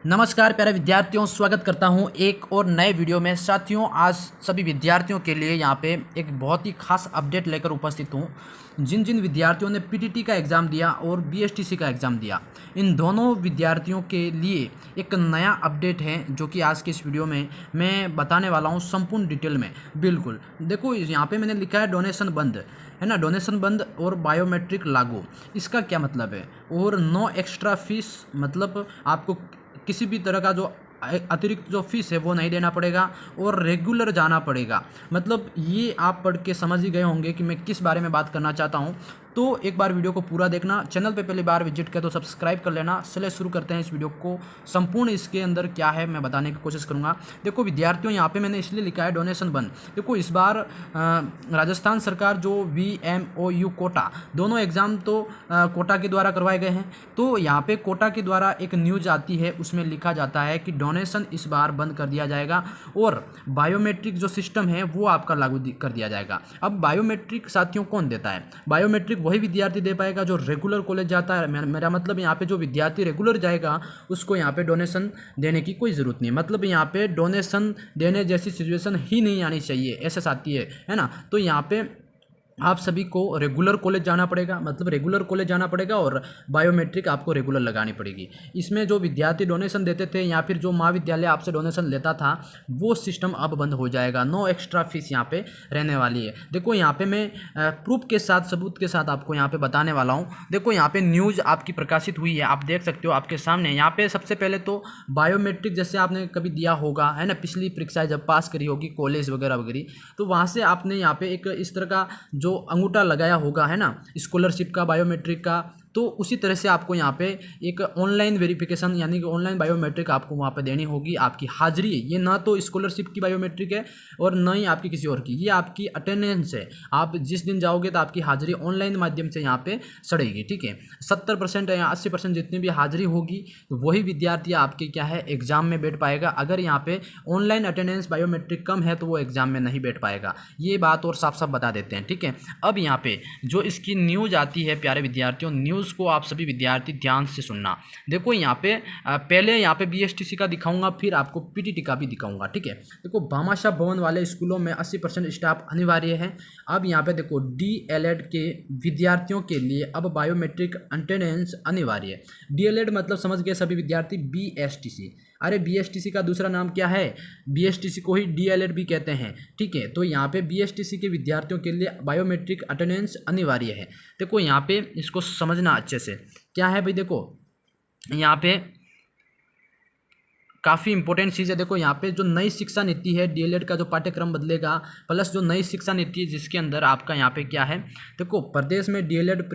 नमस्कार प्यारे विद्यार्थियों, स्वागत करता हूं एक और नए वीडियो में। साथियों, आज सभी विद्यार्थियों के लिए यहां पे एक बहुत ही खास अपडेट लेकर उपस्थित हूं। जिन जिन विद्यार्थियों ने पीटीटी का एग्ज़ाम दिया और बीएसटीसी का एग्ज़ाम दिया, इन दोनों विद्यार्थियों के लिए एक नया अपडेट है जो कि आज के इस वीडियो में मैं बताने वाला हूं संपूर्ण डिटेल में। बिल्कुल देखो, यहाँ पे मैंने लिखा है डोनेशन बंद, है ना। डोनेशन बंद और बायोमेट्रिक लागू। इसका क्या मतलब है? और नो एक्स्ट्रा फीस, मतलब आपको किसी भी तरह का जो अतिरिक्त जो फीस है वो नहीं देना पड़ेगा और रेगुलर जाना पड़ेगा। मतलब ये आप पढ़ के समझ ही गए होंगे कि मैं किस बारे में बात करना चाहता हूँ। तो एक बार वीडियो को पूरा देखना। चैनल पे पहली बार विजिट किया तो सब्सक्राइब कर लेना। चलिए शुरू करते हैं इस वीडियो को। संपूर्ण इसके अंदर क्या है मैं बताने की कोशिश करूँगा। देखो विद्यार्थियों, यहाँ पे मैंने इसलिए लिखा है डोनेशन बंद। देखो इस बार राजस्थान सरकार जो VMOU कोटा, दोनों एग्ज़ाम तो कोटा के द्वारा करवाए गए हैं। तो यहाँ पे कोटा के द्वारा एक न्यूज आती है, उसमें लिखा जाता है कि डोनेशन इस बार बंद कर दिया जाएगा और बायोमेट्रिक जो सिस्टम है वो आपका लागू कर दिया जाएगा। अब बायोमेट्रिक साथियों कौन देता है? बायोमेट्रिक वही विद्यार्थी दे पाएगा जो रेगुलर कॉलेज जाता है। मेरा मतलब यहाँ पे जो विद्यार्थी रेगुलर जाएगा उसको यहाँ पे डोनेशन देने की कोई ज़रूरत नहीं। मतलब यहाँ पे डोनेशन देने जैसी सिचुएशन ही नहीं आनी चाहिए, ऐसा साथी है ना। तो यहाँ पे आप सभी को रेगुलर कॉलेज जाना पड़ेगा, मतलब रेगुलर कॉलेज जाना पड़ेगा और बायोमेट्रिक आपको रेगुलर लगानी पड़ेगी। इसमें जो विद्यार्थी डोनेशन देते थे या फिर जो महाविद्यालय आपसे डोनेशन लेता था वो सिस्टम अब बंद हो जाएगा। नो एक्स्ट्रा फीस यहाँ पे रहने वाली है। देखो यहाँ पे मैं प्रूफ के साथ, सबूत के साथ आपको यहाँ पे बताने वाला हूँ। देखो यहाँ पे न्यूज़ आपकी प्रकाशित हुई है, आप देख सकते हो आपके सामने। यहाँ पे सबसे पहले तो बायोमेट्रिक जैसे आपने कभी दिया होगा, है ना, पिछली परीक्षाएं जब पास करी होगी कॉलेज वगैरह वगैरह, तो वहाँ से आपने यहाँ पे एक इस तरह का जो अंगूठा लगाया होगा, है ना, स्कॉलरशिप का, बायोमेट्रिक का। तो उसी तरह से आपको यहाँ पे एक ऑनलाइन वेरिफिकेशन यानी कि ऑनलाइन बायोमेट्रिक आपको वहाँ पे देनी होगी। आपकी हाजिरी है, ये ना तो स्कॉलरशिप की बायोमेट्रिक है और ना ही आपकी किसी और की, ये आपकी अटेंडेंस है। आप जिस दिन जाओगे तो आपकी हाजिरी ऑनलाइन माध्यम से यहाँ पे सड़ेगी, ठीक है। 70% या 80% जितनी भी हाजिरी होगी वही विद्यार्थी आपके क्या है एग्जाम में बैठ पाएगा। अगर यहाँ पे ऑनलाइन अटेंडेंस बायोमेट्रिक कम है तो वो एग्जाम में नहीं बैठ पाएगा। ये बात और साफ साफ बता देते हैं, ठीक है। अब यहाँ पे जो इसकी न्यूज आती है प्यारे विद्यार्थियों, न्यूज़ को आप सभी विद्यार्थी ध्यान से सुनना। देखो यहाँ पे पहले यहाँ पे BSTC का दिखाऊंगा, फिर आपको PTT का भी दिखाऊंगा, ठीक है। देखो भामाशाह भवन वाले स्कूलों में 80% स्टाफ अनिवार्य है। अब यहाँ पे देखो DLED के विद्यार्थियों के लिए अब बायोमेट्रिक अटेंडेंस अनिवार्य है। DLED मतलब समझ गए सभी विद्यार्थी, BSTC। अरे BSTC का दूसरा नाम क्या है? BSTC को ही DLED भी कहते हैं, ठीक है। तो यहाँ पे BSTC के विद्यार्थियों के लिए बायोमेट्रिक अटेंडेंस अनिवार्य है। देखो यहाँ पे इसको समझना अच्छे से क्या है भाई। देखो यहाँ पे काफ़ी इंपॉर्टेंट चीज़ है। देखो यहाँ पे जो नई शिक्षा नीति है, DLED का जो पाठ्यक्रम बदलेगा, प्लस जो नई शिक्षा नीति है जिसके अंदर आपका यहाँ पे क्या है, देखो प्रदेश में DLED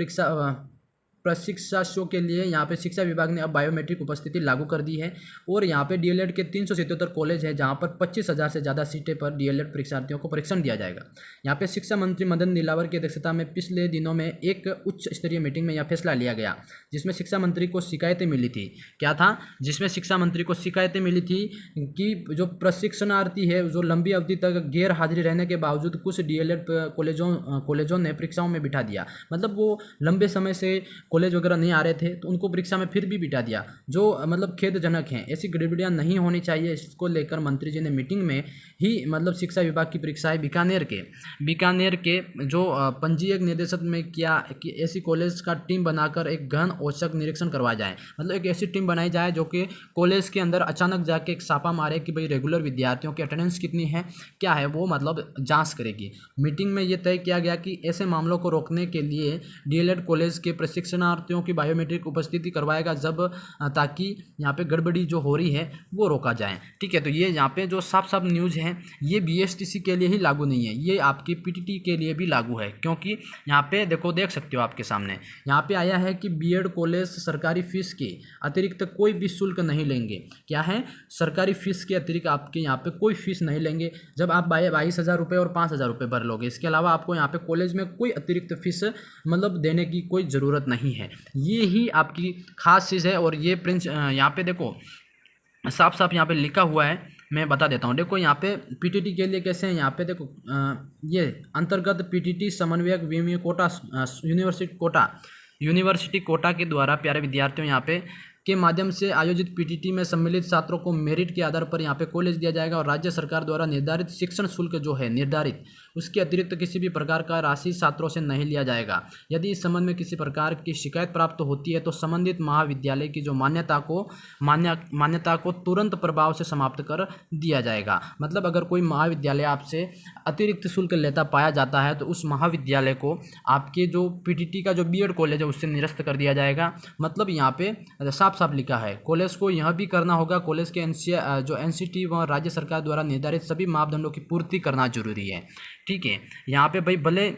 प्रशिक्षकों के लिए यहाँ पे शिक्षा विभाग ने अब बायोमेट्रिक उपस्थिति लागू कर दी है। और यहाँ पे DLED के 377 कॉलेज है जहाँ पर 25,000 से ज़्यादा सीटें पर DLED परीक्षार्थियों को परीक्षण दिया जाएगा। यहाँ पे शिक्षा मंत्री मदन दिलावर की अध्यक्षता में पिछले दिनों में एक उच्च स्तरीय मीटिंग में यह फैसला लिया गया, जिसमें शिक्षा मंत्री को शिकायतें मिली थी। क्या था? जिसमें शिक्षा मंत्री को शिकायतें मिली थी कि जो प्रशिक्षणार्थी है जो लंबी अवधि तक गैर हाजिरी रहने के बावजूद कुछ DLED कॉलेजों ने परीक्षाओं में बिठा दिया। मतलब वो लंबे समय से कॉलेज वगैरह नहीं आ रहे थे तो उनको परीक्षा में फिर भी बिठा दिया, जो मतलब खेदजनक है। ऐसी गड़बड़ियां नहीं होनी चाहिए। इसको लेकर मंत्री जी ने मीटिंग में ही मतलब शिक्षा विभाग की परीक्षाएं बीकानेर के जो पंजीयक निदेशक में किया कि ऐसी कॉलेज का टीम बनाकर एक गहन औचक निरीक्षण करवाया जाए। मतलब एक ऐसी टीम बनाई जाए जो कि कॉलेज के अंदर अचानक जाके एक छापा मारे कि भाई रेगुलर विद्यार्थियों की अटेंडेंस कितनी है, क्या है, वो मतलब जाँच करेगी। मीटिंग में ये तय किया गया कि ऐसे मामलों को रोकने के लिए DLED कॉलेज के प्रशिक्षणार्थियों की बायोमेट्रिक उपस्थिति करवाएगा, जब ताकि यहाँ पे गड़बड़ी जो हो रही है वो रोका जाए, ठीक है। तो ये यहाँ पे जो साफ साफ न्यूज़ है ये BSTC के लिए ही लागू नहीं है, ये आपकी PTT के लिए भी लागू है। क्योंकि यहाँ पे देखो, देख सकते हो आपके सामने यहाँ पे आया है कि BEd कॉलेज सरकारी फीस के अतिरिक्त कोई भी शुल्क नहीं लेंगे। क्या है? सरकारी फीस के अतिरिक्त आपके यहाँ पे कोई फीस नहीं लेंगे। जब आप 22,000 रुपये और 5,000 रुपये भर लोगे, इसके अलावा आपको यहाँ पे कॉलेज में कोई अतिरिक्त फीस मतलब देने की कोई ज़रूरत नहीं है। ये ही आपकी खास चीज़ है। और ये प्रिंस यहाँ पे देखो साफ साफ यहाँ पे लिखा हुआ है, मैं बता देता हूँ। देखो यहाँ पे PTT के लिए कैसे हैं, यहाँ पे देखो ये अंतर्गत PTT समन्वयक वीमी कोटा यूनिवर्सिटी कोटा के द्वारा प्यारे विद्यार्थियों यहाँ पे के माध्यम से आयोजित पीटीटी में सम्मिलित छात्रों को मेरिट के आधार पर यहाँ पे कॉलेज दिया जाएगा और राज्य सरकार द्वारा निर्धारित शिक्षण शुल्क जो है निर्धारित उसके अतिरिक्त किसी भी प्रकार का राशि छात्रों से नहीं लिया जाएगा। यदि इस संबंध में किसी प्रकार की शिकायत प्राप्त होती है तो संबंधित महाविद्यालय की जो मान्यता को तुरंत प्रभाव से समाप्त कर दिया जाएगा। मतलब अगर कोई महाविद्यालय आपसे अतिरिक्त शुल्क लेता पाया जाता है तो उस महाविद्यालय को आपके जो पीटीटी का जो बीएड कॉलेज है उससे निरस्त कर दिया जाएगा। मतलब यहाँ पे साफ साफ लिखा है कॉलेज को यह भी करना होगा, कॉलेज के जो एनसीटी व राज्य सरकार द्वारा निर्धारित सभी मापदंडों की पूर्ति करना जरूरी है। ठीक है, यहाँ पे भाई भले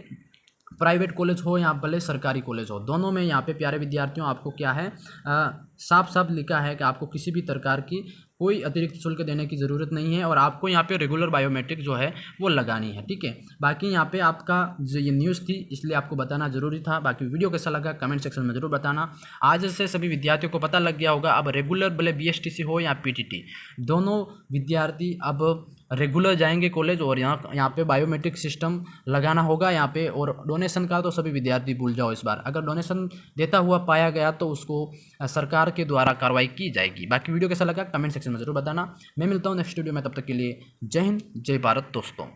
प्राइवेट कॉलेज हो या भले सरकारी कॉलेज हो, दोनों में यहाँ पे प्यारे विद्यार्थियों आपको क्या है साफ साफ लिखा है कि आपको किसी भी प्रकार की कोई अतिरिक्त शुल्क देने की ज़रूरत नहीं है और आपको यहाँ पे रेगुलर बायोमेट्रिक जो है वो लगानी है। ठीक है, बाकी यहाँ पे आपका जो ये न्यूज़ थी इसलिए आपको बताना ज़रूरी था। बाकी वीडियो कैसा लगा कमेंट सेक्शन में ज़रूर बताना। आज से सभी विद्यार्थियों को पता लग गया होगा अब रेगुलर भले बीएसटीसी हो या पीटीटी, दोनों विद्यार्थी अब रेगुलर जाएंगे कॉलेज और यहाँ पे बायोमेट्रिक सिस्टम लगाना होगा यहाँ पे। और डोनेशन का तो सभी विद्यार्थी भूल जाओ इस बार, अगर डोनेशन देता हुआ पाया गया तो उसको सरकार के द्वारा कार्रवाई की जाएगी। बाकी वीडियो कैसा लगा कमेंट सेक्शन में ज़रूर बताना। मैं मिलता हूँ नेक्स्ट वीडियो में, तब तक के लिए जय हिंद जय भारत दोस्तों।